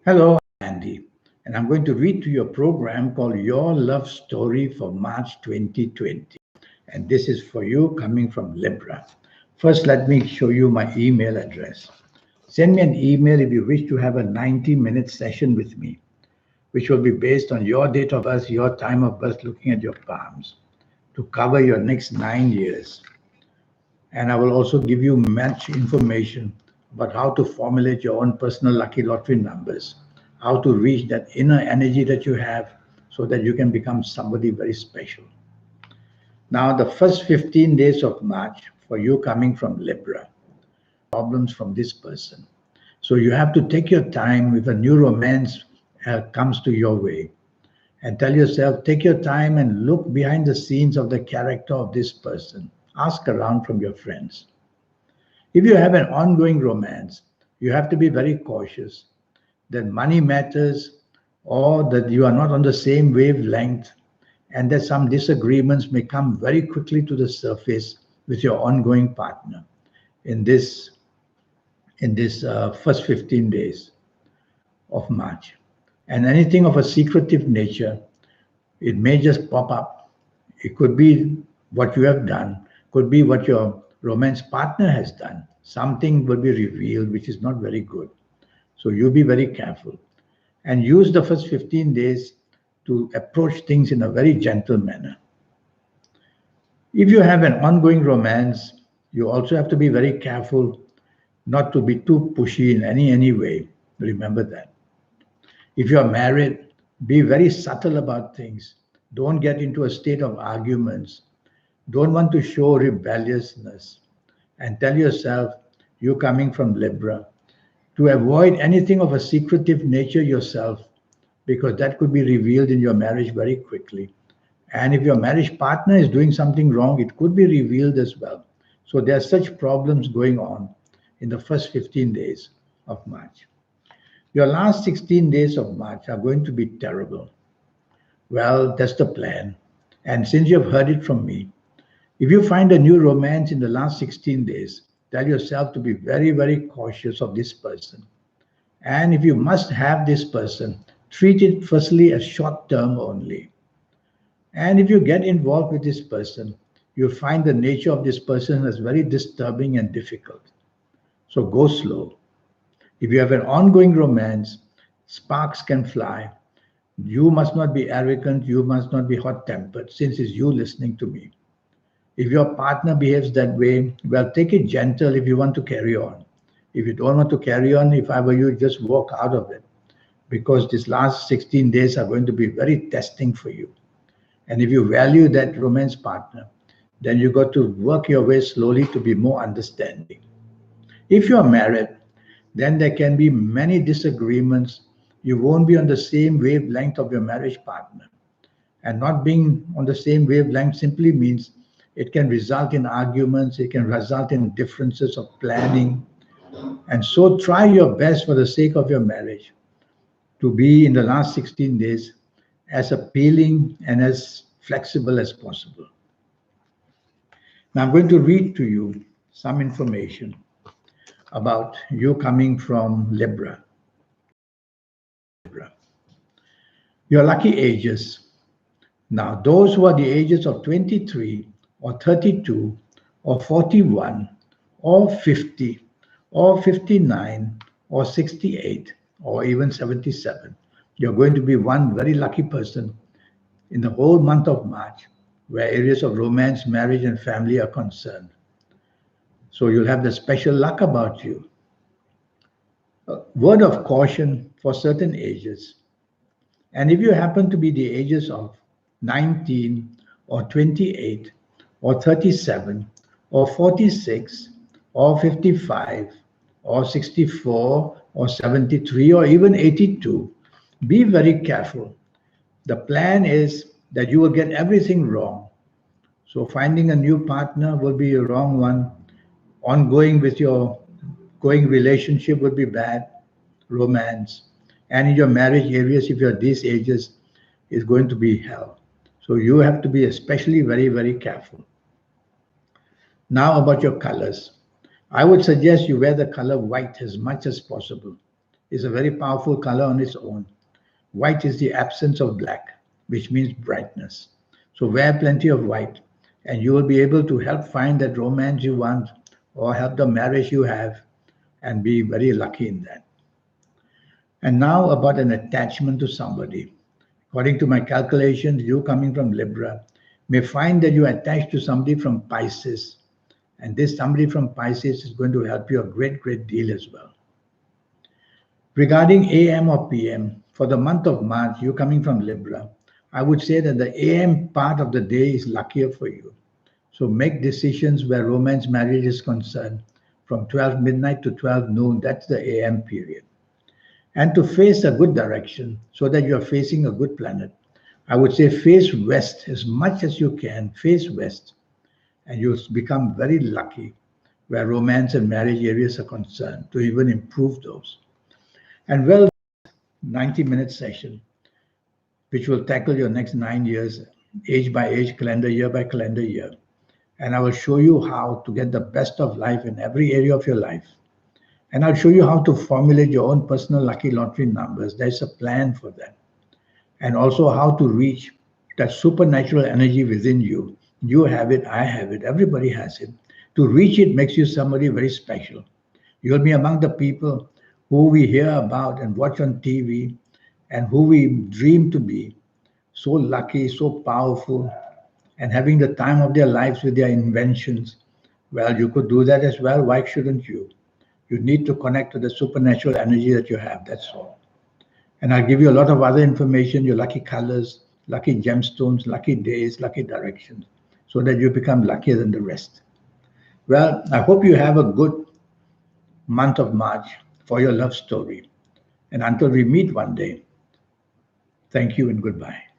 Hello, Andy, and I'm going to read to you a program called Your Love Story for March 2020. And this is for you coming from Libra. First, let me show you my email address. Send me an email if you wish to have a 90-minute session with me, which will be based on your date of birth, your time of birth, looking at your palms to cover your next 9 years. And I will also give you much information about how to formulate your own personal lucky lottery numbers, how to reach that inner energy that you have so that you can become somebody very special. Now, the first 15 days of March for you coming from Libra, problems from this person. So you have to take your time if a new romance comes to your way and tell yourself, take your time and look behind the scenes of the character of this person. Ask around from your friends. If you have an ongoing romance, you have to be very cautious that money matters or that you are not on the same wavelength and that some disagreements may come very quickly to the surface with your ongoing partner in this first 15 days of March. And anything of a secretive nature, it may just pop up. It could be what you have done, could be what your romance partner has done. Something will be revealed which is not very good. So you be very careful and use the first 15 days to approach things in a very gentle manner. If you have an ongoing romance, you also have to be very careful not to be too pushy in any way. Remember that. If you are married, be very subtle about things. Don't get into a state of arguments. Don't want to show rebelliousness. And tell yourself, you coming from Libra, to avoid anything of a secretive nature yourself, because that could be revealed in your marriage very quickly. And if your marriage partner is doing something wrong, it could be revealed as well. So there are such problems going on in the first 15 days of March. Your last 16 days of March are going to be terrible. Well, that's the plan. And since you've heard it from me, if you find a new romance in the last 16 days, tell yourself to be very cautious of this person. And if you must have this person, treat it firstly as short term only. And if you get involved with this person, you'll find the nature of this person as very disturbing and difficult. So go slow. If you have an ongoing romance, sparks can fly. You must not be arrogant, you must not be hot tempered, since it's you listening to me. If your partner behaves that way, well, take it gentle if you want to carry on. If you don't want to carry on, if I were you, just walk out of it because these last 16 days are going to be very testing for you. And if you value that romance partner, then you got to work your way slowly to be more understanding. If you are married, then there can be many disagreements. You won't be on the same wavelength of your marriage partner. And not being on the same wavelength simply means it can result in arguments, it can result in differences of planning. And so try your best for the sake of your marriage to be in the last 16 days as appealing and as flexible as possible. Now I'm going to read to you some information about you coming from Libra. Your lucky ages. Now, those who are the ages of 23 or 32 or 41 or 50 or 59 or 68 or even 77, you're going to be one very lucky person in the whole month of March where areas of romance, marriage, and family are concerned. So you'll have the special luck about you. A word of caution for certain ages. And if you happen to be the ages of 19 or 28 or 37 or 46 or 55 or 64 or 73 or even 82, be very careful. The plan is that you will get everything wrong. So finding a new partner will be a wrong one. Ongoing with your going relationship would be bad, romance. And in your marriage areas, if you're these ages, is going to be hell. So you have to be especially very careful. Now about your colors. I would suggest you wear the color white as much as possible is a very powerful color on its own. White is the absence of black, which means brightness. So wear plenty of white, and you will be able to help find that romance you want or help the marriage you have and be very lucky in that. And now about an attachment to somebody. According to my calculations, you coming from Libra may find that you are attached to somebody from Pisces. And this somebody from Pisces is going to help you a great, great deal as well. Regarding AM or PM, for the month of March, you coming from Libra, I would say that the AM part of the day is luckier for you. So make decisions where romance marriage is concerned from 12 midnight to 12 noon. That's the AM period. And to face a good direction so that you're facing a good planet, I would say face west as much as you can, face west, and you'll become very lucky where romance and marriage areas are concerned to even improve those. And well, 90-minute session, which will tackle your next 9 years, age by age, calendar year by calendar year. And I will show you how to get the best of life in every area of your life. And I'll show you how to formulate your own personal lucky lottery numbers. There's a plan for that. And also how to reach that supernatural energy within you. You have it, I have it, everybody has it. To reach it makes you somebody very special. You'll be among the people who we hear about and watch on TV and who we dream to be. So lucky, so powerful, and having the time of their lives with their inventions. Well, you could do that as well. Why shouldn't you? You need to connect to the supernatural energy that you have. That's all. And I'll give you a lot of other information, your lucky colors, lucky gemstones, lucky days, lucky directions, so that you become luckier than the rest. Well, I hope you have a good month of March for your love story. And until we meet one day, thank you and goodbye.